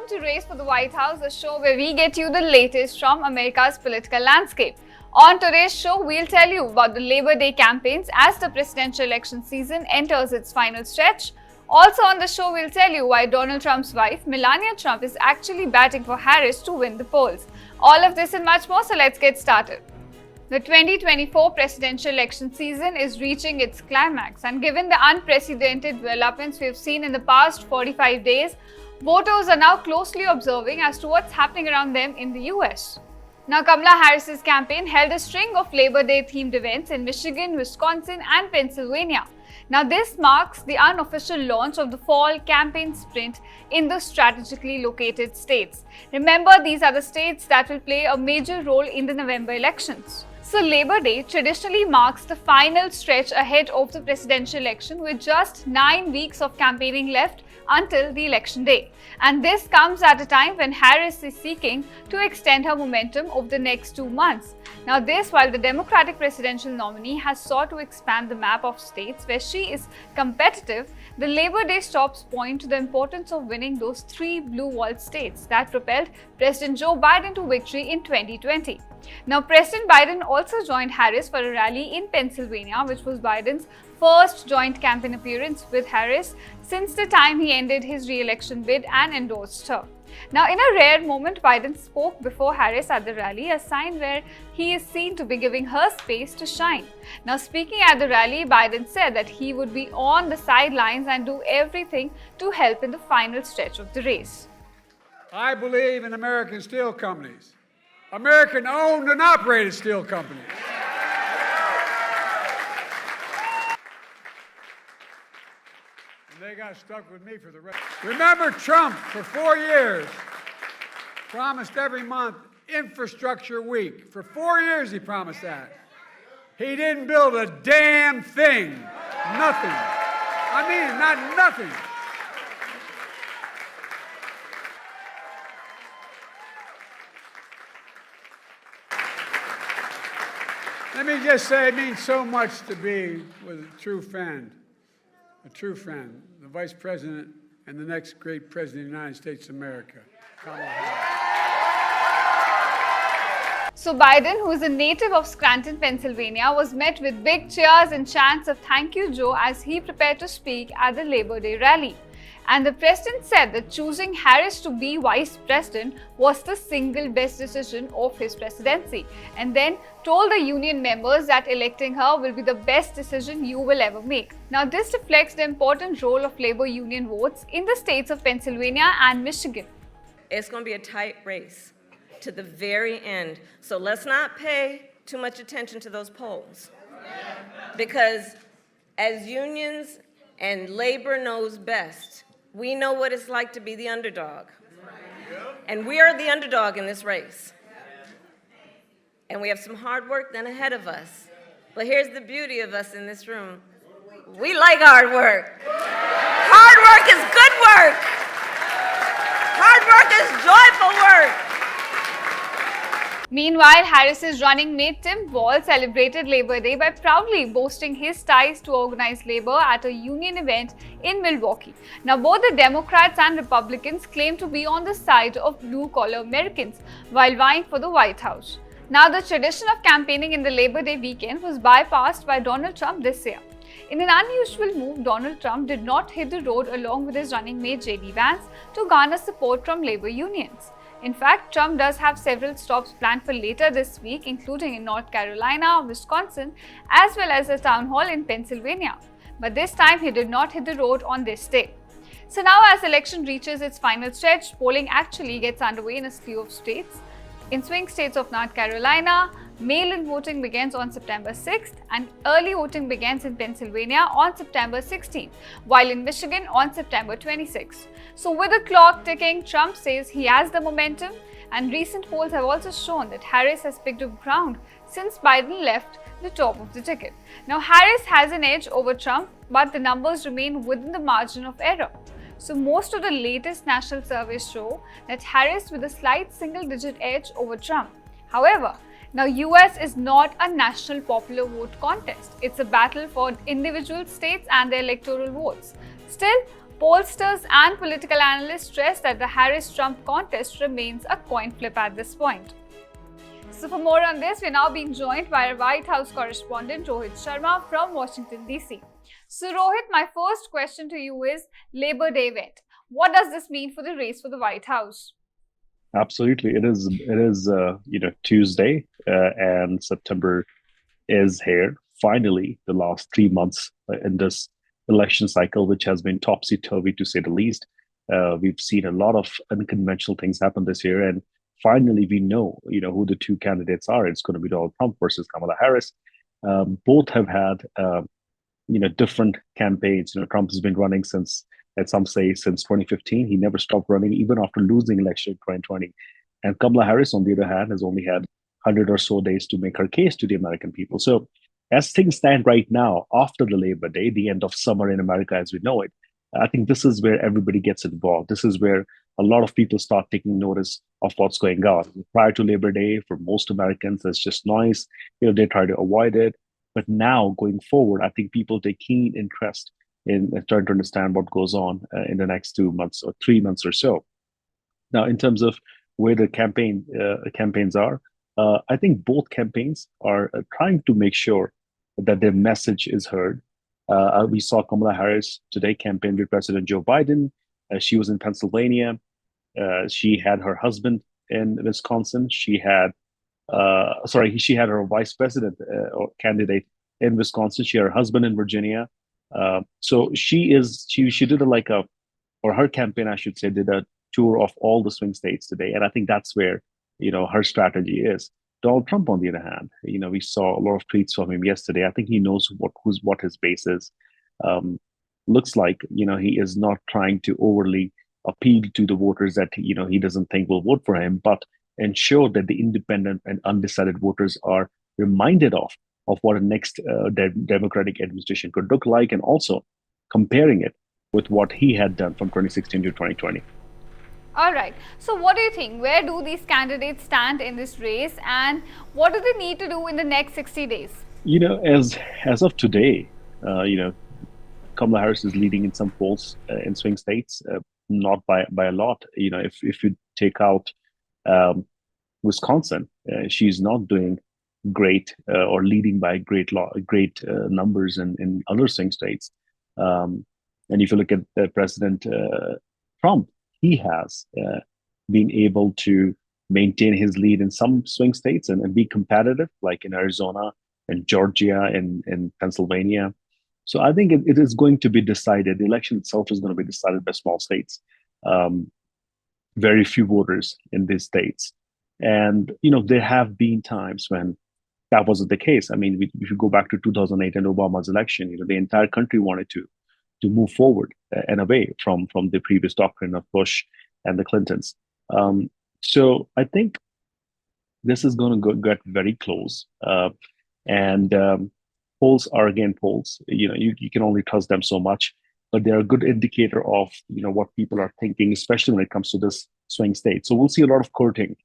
welcome to Race for the White House, a show where we get you the latest from America's political landscape. On today's show, we'll tell you about the Labor Day campaigns as the presidential election season enters its final stretch. Also on the show, we'll tell you why Donald Trump's wife, Melania Trump, is actually batting for Harris to win the polls. All of this and much more, so let's get started. The 2024 presidential election season is reaching its climax, and given the unprecedented developments we've seen in the past 45 days, voters are now closely observing as to what's happening around them in the US. Now, Kamala Harris's campaign held a string of Labor Day themed events in Michigan, Wisconsin, and Pennsylvania. Now, this marks the unofficial launch of the fall campaign sprint in the strategically located states. Remember, these are the states that will play a major role in the November elections. So, Labor Day traditionally marks the final stretch ahead of the presidential election with just 9 weeks of campaigning left until the election day. And this comes at a time when Harris is seeking to extend her momentum over the next 2 months. Now this, while the Democratic presidential nominee has sought to expand the map of states where she is competitive, the Labor Day stops point to the importance of winning those 3 blue wall states that propelled President Joe Biden to victory in 2020. Now, President Biden also joined Harris for a rally in Pennsylvania, which was Biden's first joint campaign appearance with Harris since the time he ended his re-election bid and endorsed her. Now, in a rare moment, Biden spoke before Harris at the rally, a sign where he is seen to be giving her space to shine. Now, speaking at the rally, Biden said that he would be on the sidelines and do everything to help in the final stretch of the race. I believe in American steel companies, American-owned and operated steel companies. And they got stuck with me for the rest. Remember Trump, for 4 years, promised every month infrastructure week. For 4 years he promised that. He didn't build a damn thing. Nothing. I mean, not nothing. Let me just say, it means so much to be with a true friend, the Vice President and the next great President of the United States of America, Kamala Harris. So Biden, who is a native of Scranton, Pennsylvania, was met with big cheers and chants of "Thank you, Joe" as he prepared to speak at the Labor Day rally. And the president said that choosing Harris to be vice president was the single best decision of his presidency, and then told the union members that electing her will be the best decision you will ever make. Now, this reflects the important role of labor union votes in the states of Pennsylvania and Michigan. It's going to be a tight race to the very end, so let's not pay too much attention to those polls, because as unions and labor knows best, we know what it's like to be the underdog. And we are the underdog in this race. And we have some hard work then ahead of us. But here's the beauty of us in this room. We like hard work. Hard work is good work. Hard work is joyful work. Meanwhile, Harris's running mate Tim Walz celebrated Labor Day by proudly boasting his ties to organized labor at a union event in Milwaukee. Now, both the Democrats and Republicans claim to be on the side of blue-collar Americans while vying for the White House. Now, the tradition of campaigning in the Labor Day weekend was bypassed by Donald Trump this year. In an unusual move, Donald Trump did not hit the road along with his running mate J.D. Vance to garner support from labor unions. In fact, Trump does have several stops planned for later this week, including in North Carolina, Wisconsin, as well as a town hall in Pennsylvania. But this time, he did not hit the road on this day. So now, as the election reaches its final stretch, polling actually gets underway in a slew of states. In swing states of North Carolina, mail-in voting begins on September 6th and early voting begins in Pennsylvania on September 16th, while in Michigan on September 26th. So with the clock ticking, Trump says he has the momentum, and recent polls have also shown that Harris has picked up ground since Biden left the top of the ticket. Now, Harris has an edge over Trump, but the numbers remain within the margin of error. So most of the latest national surveys show that Harris with a slight single-digit edge over Trump. However, now US is not a national popular vote contest. It's a battle for individual states and their electoral votes. Still, Pollsters and political analysts stress that the Harris-Trump contest remains a coin flip at this point. So for more on this, we're now being joined by our White House correspondent Rohit Sharma from Washington, D.C. So Rohit, my first question to you is Labor Day event. What does this mean for the race for the White House? Absolutely, it is. Tuesday, and September is here. Finally, the last 3 months in this election cycle, which has been topsy-turvy to say the least. We've seen a lot of unconventional things happen this year, and finally we know, who the two candidates are. It's going to be Donald Trump versus Kamala Harris. Both have had, different campaigns. Trump has been running since 2015. He never stopped running, even after losing election in 2020. And Kamala Harris, on the other hand, has only had 100 or so days to make her case to the American people. So as things stand right now, after the Labor Day, the end of summer in America as we know it, I think this is where everybody gets involved. This is where a lot of people start taking notice of what's going on. Prior to Labor Day, for most Americans, it's just noise. They try to avoid it. But now, going forward, I think people take keen interest in trying to understand what goes on in the next 2 months or 3 months or so. Now, in terms of where the campaigns are, I think both campaigns are trying to make sure that their message is heard. We saw Kamala Harris today campaign with President Joe Biden. She was in Pennsylvania. She had her husband in Wisconsin. She had her vice president or candidate in Wisconsin. She had her husband in Virginia. So she did her campaign, I should say, did a tour of all the swing states today. And I think that's where, her strategy is. Donald Trump, on the other hand, we saw a lot of tweets from him yesterday. I think he knows what his base is. Looks like, he is not trying to overly appeal to the voters that, he doesn't think will vote for him, but ensure that the independent and undecided voters are reminded of what a next Democratic administration could look like, and also comparing it with what he had done from 2016 to 2020. All right. So what do you think? Where do these candidates stand in this race, and what do they need to do in the next 60 days? As of today, Kamala Harris is leading in some polls in swing states, not by a lot. If you take out Wisconsin, she's not doing great or leading by great numbers in other swing states. And if you look at President Trump, he has been able to maintain his lead in some swing states and be competitive, like in Arizona and Georgia and Pennsylvania. So I think it is going to be decided. The election itself is going to be decided by small states. Very few voters in these states. And, there have been times when that wasn't the case. I mean, if you go back to 2008 and Obama's election, the entire country wanted to move forward and away from the previous doctrine of Bush and the Clintons. So I think this is going to get very close. And polls are, again, polls. You can only trust them so much, but they're a good indicator of what people are thinking, especially when it comes to this swing state. So we'll see a lot of courting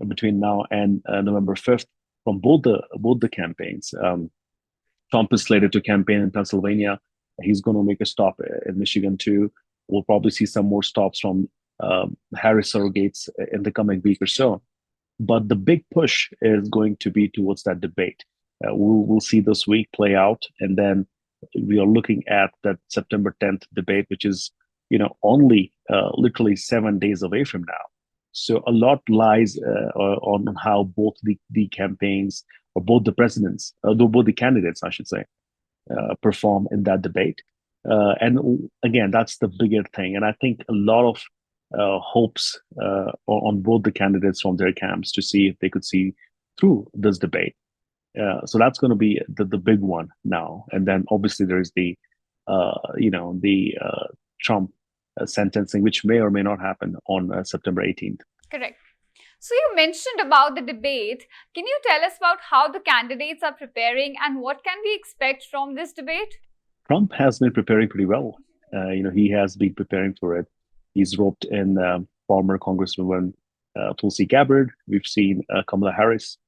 between now and November 5th from both the campaigns. Trump is slated to campaign in Pennsylvania. He's going to make a stop in Michigan too. We'll probably see some more stops from Harris surrogates in the coming week or so. But the big push is going to be towards that debate. We'll see this week play out, and then we are looking at that September 10th debate, which is only literally 7 days away from now. So a lot lies on how both the campaigns, or both the presidents, both the candidates, I should say, perform in that debate. And again, that's the bigger thing. And I think a lot of hopes on both the candidates from their camps to see if they could see through this debate. So that's going to be the big one now. And then obviously there is the Trump sentencing, which may or may not happen on September 18th. Correct. So you mentioned about the debate. Can you tell us about how the candidates are preparing and what can we expect from this debate? Trump has been preparing pretty well. He has been preparing for it. He's roped in former Congresswoman Tulsi Gabbard. We've seen Kamala Harris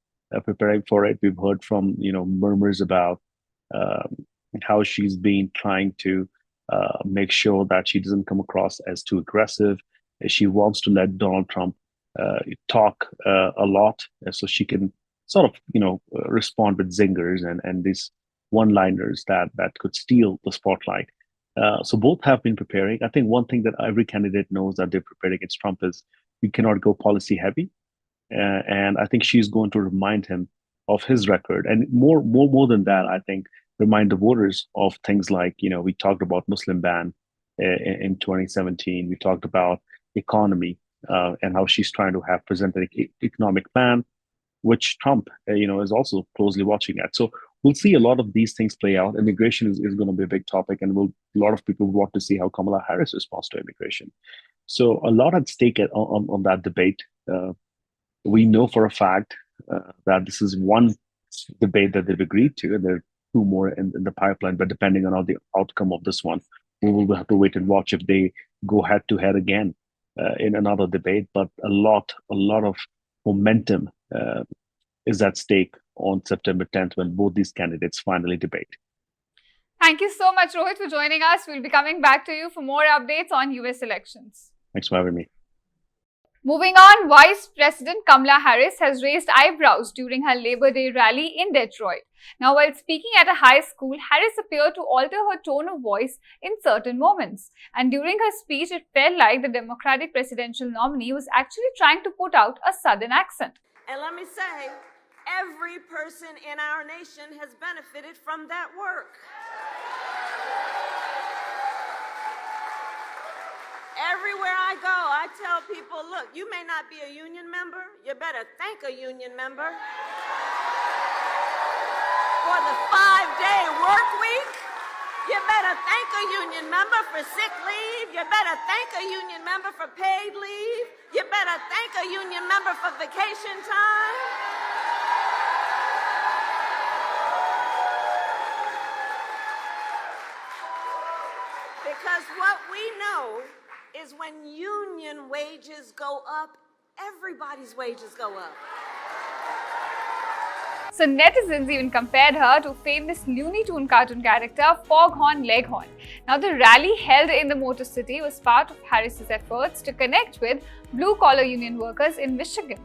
preparing for it. We've heard from murmurs about how she's been trying to make sure that she doesn't come across as too aggressive. She wants to let Donald Trump talk a lot, so she can sort of, respond with zingers and these one-liners that could steal the spotlight. So both have been preparing. I think one thing that every candidate knows that they're preparing against Trump is you cannot go policy heavy, and I think she's going to remind him of his record, and more than that, I think remind the voters of things like, we talked about Muslim ban in 2017. We talked about economy and how she's trying to have presented an economic plan, which Trump, is also closely watching at. So we'll see a lot of these things play out. Immigration is going to be a big topic, and a lot of people want to see how Kamala Harris responds to immigration. So a lot at stake on that debate. We know for a fact that this is one debate that they've agreed to, and there are two more in the pipeline. But depending on the outcome of this one, we will have to wait and watch if they go head to head again in another debate. But a lot of momentum is at stake on September 10th when both these candidates finally debate. Thank you so much, Rohit, for joining us. We'll be coming back to you for more updates on US elections. Thanks for having me. Moving on, Vice President Kamala Harris has raised eyebrows during her Labor Day rally in Detroit. Now, while speaking at a high school, Harris appeared to alter her tone of voice in certain moments. And during her speech, it felt like the Democratic presidential nominee was actually trying to put out a Southern accent. And let me say, every person in our nation has benefited from that work. Everywhere I go, I tell people, look, you may not be a union member. You better thank a union member for the 5-day work week. You better thank a union member for sick leave. You better thank a union member for paid leave. You better thank a union member for vacation time. Because what we know is when union wages go up, everybody's wages go up. So netizens even compared her to famous Looney Tune cartoon character Foghorn Leghorn. Now, the rally held in the Motor City was part of Harris's efforts to connect with blue-collar union workers in Michigan.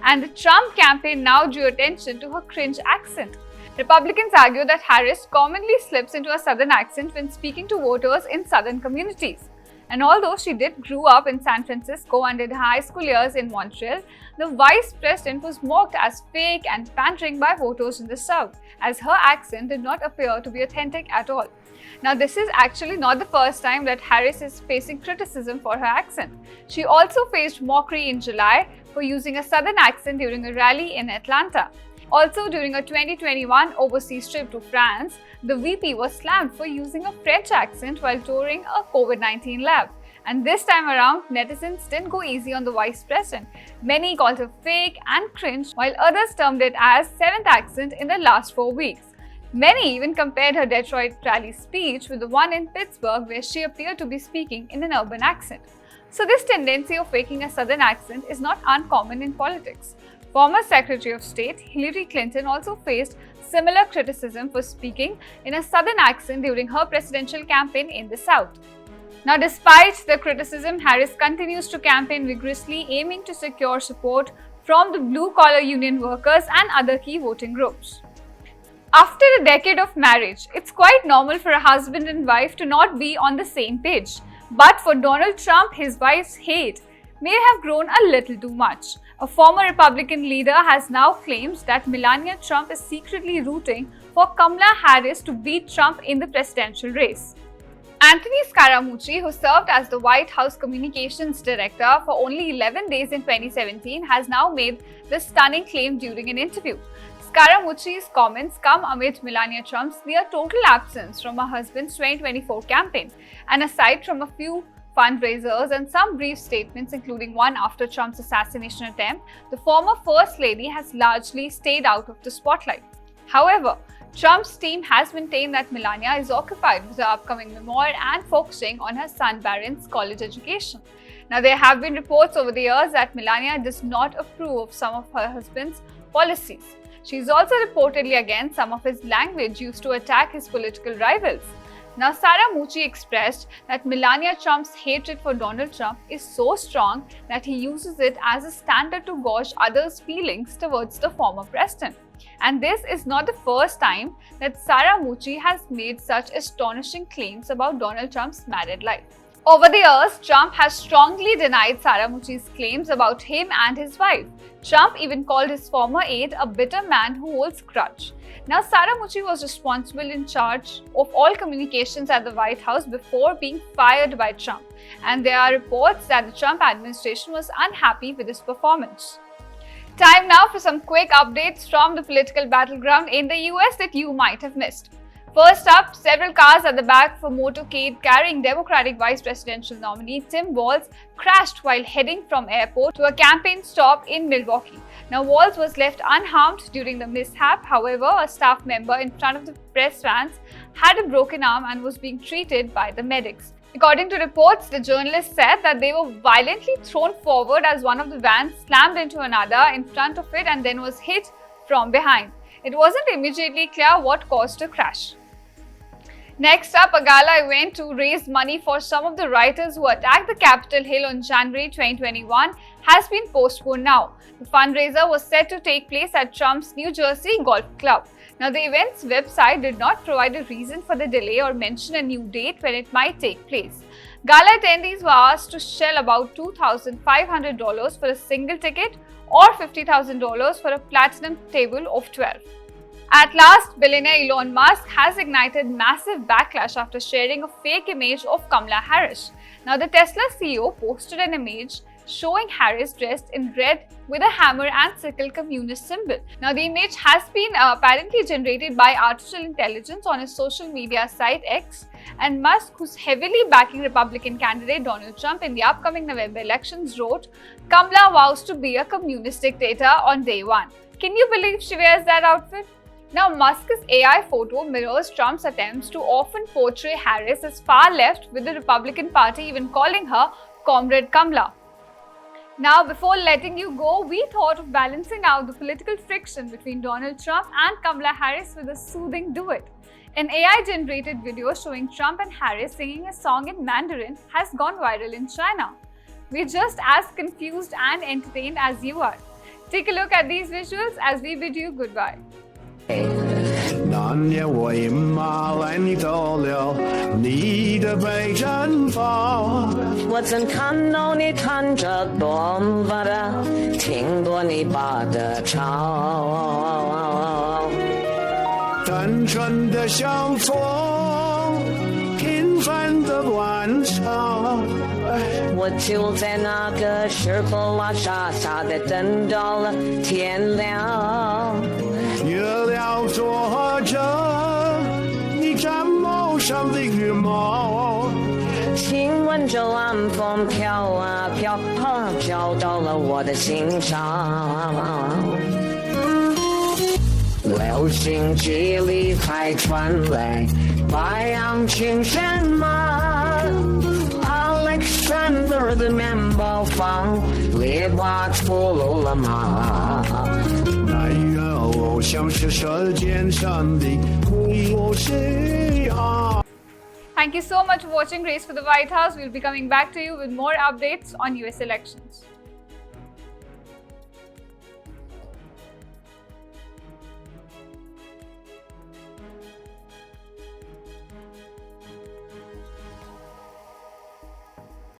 And the Trump campaign now drew attention to her cringe accent. Republicans argue that Harris commonly slips into a Southern accent when speaking to voters in Southern communities. And although she did grow up in San Francisco and did high school years in Montreal, the vice president was mocked as fake and pandering by voters in the South, as her accent did not appear to be authentic at all. Now, this is actually not the first time that Harris is facing criticism for her accent. She also faced mockery in July for using a Southern accent during a rally in Atlanta. Also, during a 2021 overseas trip to France, the VP was slammed for using a French accent while touring a COVID-19 lab. And this time around, netizens didn't go easy on the vice president. Many called her fake and cringe, while others termed it as seventh accent in the last 4 weeks. Many even compared her Detroit rally speech with the one in Pittsburgh, where she appeared to be speaking in an urban accent. So this tendency of faking a Southern accent is not uncommon in politics. Former Secretary of State Hillary Clinton also faced similar criticism for speaking in a Southern accent during her presidential campaign in the South. Now, despite the criticism, Harris continues to campaign vigorously, aiming to secure support from the blue-collar union workers and other key voting groups. After a decade of marriage, it's quite normal for a husband and wife to not be on the same page. But for Donald Trump, his wife's hate may have grown a little too much. A former Republican leader has now claimed that Melania Trump is secretly rooting for Kamala Harris to beat Trump in the presidential race. Anthony Scaramucci, who served as the White House Communications Director for only 11 days in 2017, has now made this stunning claim during an interview. Scaramucci's comments come amid Melania Trump's near total absence from her husband's 2024 campaign, and aside from a few fundraisers and some brief statements, including one after Trump's assassination attempt, the former First Lady has largely stayed out of the spotlight. However, Trump's team has maintained that Melania is occupied with her upcoming memoir and focusing on her son Barron's college education. Now, there have been reports over the years that Melania does not approve of some of her husband's policies. She is also reportedly against some of his language used to attack his political rivals. Now, Sarah Mucci expressed that Melania Trump's hatred for Donald Trump is so strong that he uses it as a standard to gauge others' feelings towards the former president. And this is not the first time that Sarah Mucci has made such astonishing claims about Donald Trump's married life. Over the years, Trump has strongly denied Sarah Mucci's claims about him and his wife. Trump even called his former aide a bitter man who holds grudge. Now, Sarah Mucci was responsible in charge of all communications at the White House before being fired by Trump, and there are reports that the Trump administration was unhappy with his performance. Time now for some quick updates from the political battleground in the US that you might have missed. First up, several cars at the back of a motorcade carrying Democratic vice presidential nominee Tim Walz crashed while heading from airport to a campaign stop in Milwaukee. Now, Walz was left unharmed during the mishap. However, a staff member in front of the press vans had a broken arm and was being treated by the medics. According to reports, the journalist said that they were violently thrown forward as one of the vans slammed into another in front of it and then was hit from behind. It wasn't immediately clear what caused the crash. Next up, a gala event to raise money for some of the writers who attacked the Capitol Hill on January 2021 has been postponed now. The fundraiser was set to take place at Trump's New Jersey Golf Club. Now, the event's website did not provide a reason for the delay or mention a new date when it might take place. Gala attendees were asked to shell about $2,500 for a single ticket or $50,000 for a platinum table of 12. At last, billionaire Elon Musk has ignited massive backlash after sharing a fake image of Kamala Harris. Now, the Tesla CEO posted an image showing Harris dressed in red with a hammer and sickle communist symbol. Now, the image has been apparently generated by artificial intelligence on his social media site X, and Musk, who's heavily backing Republican candidate Donald Trump in the upcoming November elections, wrote, "Kamala vows to be a communist dictator on day one." Can you believe she wears that outfit? Now, Musk's AI photo mirrors Trump's attempts to often portray Harris as far left, with the Republican Party even calling her Comrade Kamala. Now, before letting you go, we thought of balancing out the political friction between Donald Trump and Kamala Harris with a soothing duet. An AI-generated video showing Trump and Harris singing a song in Mandarin has gone viral in China. We're just as confused and entertained as you are. Take a look at these visuals as we bid you goodbye. 那年我饮马来，你走了，你的背绽放。我曾看到你弹着多么的，听多你把的唱。单纯的相逢，平凡的晚上。我就在那个时候啊，傻傻的等到了天亮。月亮坐着你毡帽上的羽毛，亲吻着晚风飘啊飘，飘到了我的心上。流星机里还传来白杨青山马 Alexander 的面包房，列巴出炉了吗？那一个偶像是舌尖上的故事啊。 Thank you so much for watching Race for the White House. We'll be coming back to you with more updates on US elections.